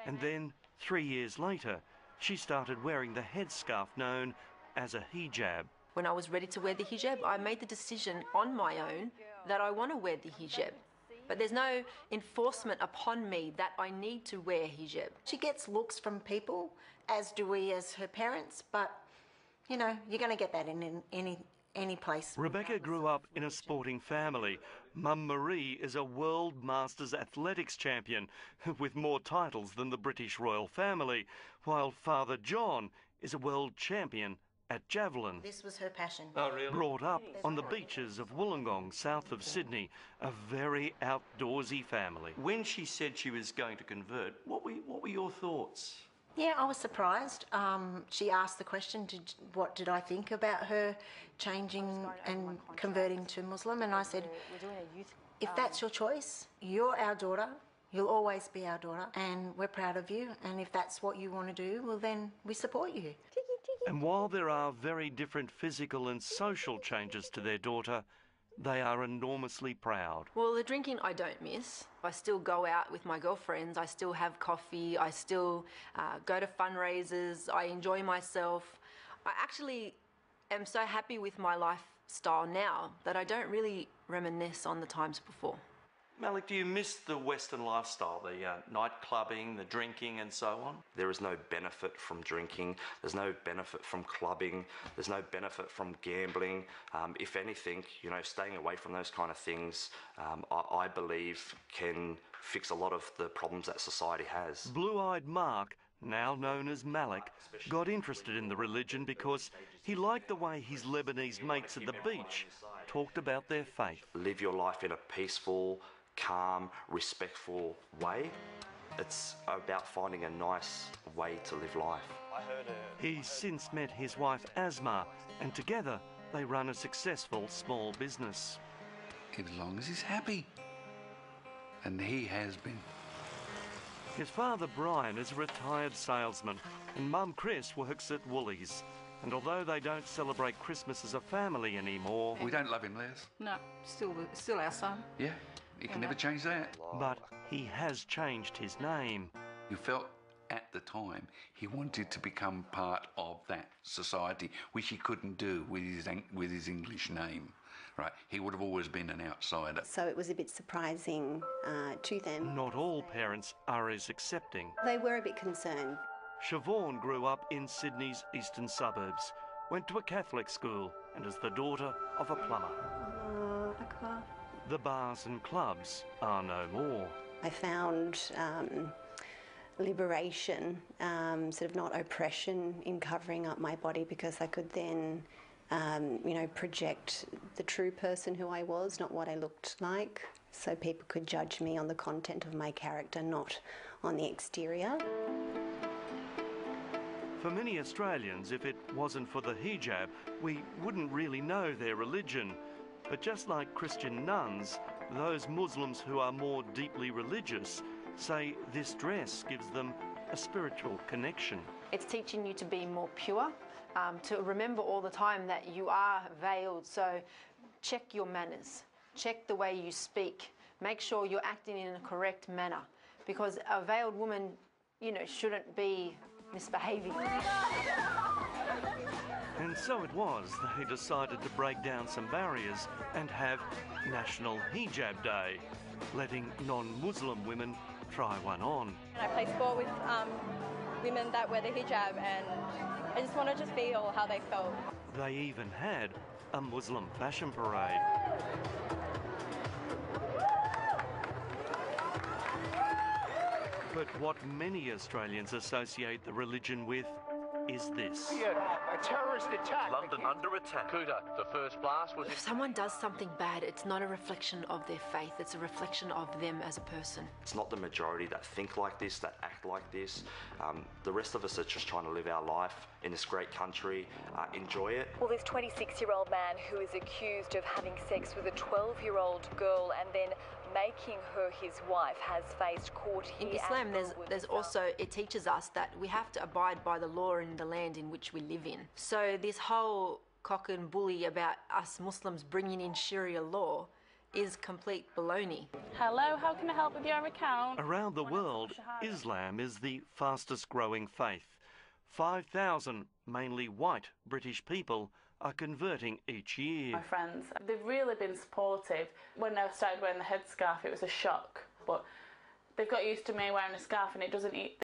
And then, 3 years later, she started wearing the headscarf known as a hijab. When I was ready to wear the hijab, I made the decision on my own that I want to wear the hijab. But there's no enforcement upon me that I need to wear hijab. She gets looks from people, as do we as her parents, but, you know, you're going to get that in any place. Rebecca grew up in a sporting family. Mum Marie is a World Masters athletics champion with more titles than the British royal family, while Father John is a world champion at javelin. This was her passion. Oh, really? Brought up on the beaches of Wollongong, south of Sydney, a very outdoorsy family. When she said she was going to convert, what were your thoughts? Yeah, I was surprised. She asked the question, what did I think about her changing and converting to Muslim? And I said, if that's your choice, you're our daughter, you'll always be our daughter, and we're proud of you. And if that's what you want to do, well, then we support you. And while there are very different physical and social changes to their daughter, they are enormously proud. Well, the drinking I don't miss. I still go out with my girlfriends, I still have coffee, I still go to fundraisers, I enjoy myself. I actually am so happy with my lifestyle now that I don't really reminisce on the times before. Malik, do you miss the Western lifestyle, the night clubbing, the drinking and so on? There is no benefit from drinking, there's no benefit from clubbing, there's no benefit from gambling. If anything, you know, staying away from those kind of things, I believe can fix a lot of the problems that society has. Blue-eyed Mark, now known as Malik, got interested in the religion because he liked the way his Lebanese mates at the beach talked about their faith. Live your life in a peaceful, calm, respectful way. It's about finding a nice way to live life. He's since met his wife Asma, and together they run a successful small business. As long as he's happy. And he has been. His father Brian is a retired salesman, and Mum Chris works at Woolies. And although they don't celebrate Christmas as a family anymore... We don't love him, Les. No, still our son. Yeah, you can never change that. But he has changed his name. You felt at the time he wanted to become part of that society, which he couldn't do with his English name. Right, he would have always been an outsider. So it was a bit surprising to them. Not all parents are as accepting. They were a bit concerned. Siobhan grew up in Sydney's eastern suburbs, went to a Catholic school, and is the daughter of a plumber. The bars and clubs are no more. I found liberation, sort of not oppression, in covering up my body, because I could then project the true person who I was, not what I looked like. So people could judge me on the content of my character, not on the exterior. For many Australians, if it wasn't for the hijab, we wouldn't really know their religion. But just like Christian nuns, those Muslims who are more deeply religious say this dress gives them a spiritual connection. It's teaching you to be more pure, to remember all the time that you are veiled. So check your manners, check the way you speak, make sure you're acting in a correct manner, because a veiled woman, shouldn't be misbehaving. And so it was they decided to break down some barriers and have National Hijab Day, letting non-Muslim women try one on. I play sport with women that wear the hijab, and I just wanted to feel how they felt. They even had a Muslim fashion parade. But what many Australians associate the religion with is this. A terrorist attack. London under attack. Kuta, the first blast was... If someone does something bad, it's not a reflection of their faith, it's a reflection of them as a person. It's not the majority that think like this, that act like this. The rest of us are just trying to live our life in this great country, enjoy it. Well, this 26-year-old man who is accused of having sex with a 12-year-old girl and then making her his wife has faced court here. In Islam, there's also, it teaches us that we have to abide by the law in the land in which we live in. So this whole cock and bully about us Muslims bringing in Sharia law is complete baloney. Hello, how can I help with your account? Around the world, Islam is the fastest growing faith. 5,000, mainly white British people, are converting each year. My friends, they've really been supportive. When I started wearing the headscarf, it was a shock, but they've got used to me wearing a scarf and it doesn't